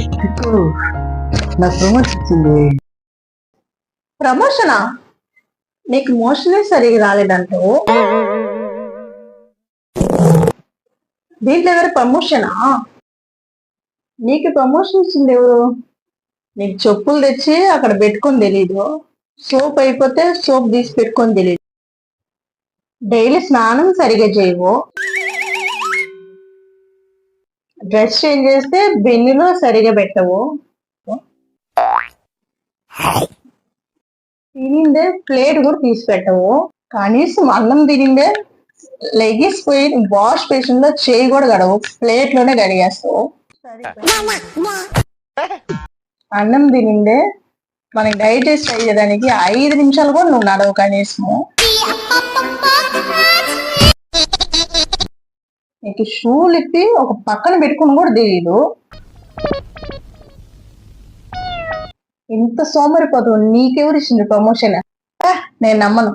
నాకు ప్రమోషన్ వచ్చింది. ప్రమోషనా? నీకు మోషనే సరిగా రాలేదంటూ దీంట్లో ఎవరు ప్రమోషనా? నీకు ప్రమోషన్ ఇచ్చింది ఎవరు? నీకు చెప్పులు తెచ్చి అక్కడ పెట్టుకొని తెలీదు, సోప్ అయిపోతే సోప్ తీసి పెట్టుకొని తెలీదు, డైలీ స్నానం సరిగా చేయవు, డ్రెస్ చేంజ్ చేస్తే బెన్నులో సరిగా పెట్టవు, తినిందే ప్లేట్ కూడా తీసి పెట్టవు, కనీసం అన్నం తినిందే లెగిస్ పోయి వాష్ బేసిన్ లో చేయి కూడా గడవు, ప్లేట్ లోనే గడిగేస్తావు. అన్నం తినిందే మనకి డైజెస్ట్ అయ్యేదానికి 5 నిమిషాలు కూడా నువ్వు నడవు కనీసము. నీకు షూలు ఇప్పి ఒక పక్కన పెట్టుకుని కూడా తెలియదు. ఇంత సోమరిపోతావు, నీకెవరు ఇచ్చింది ప్రమోషన్? నేను నమ్మను.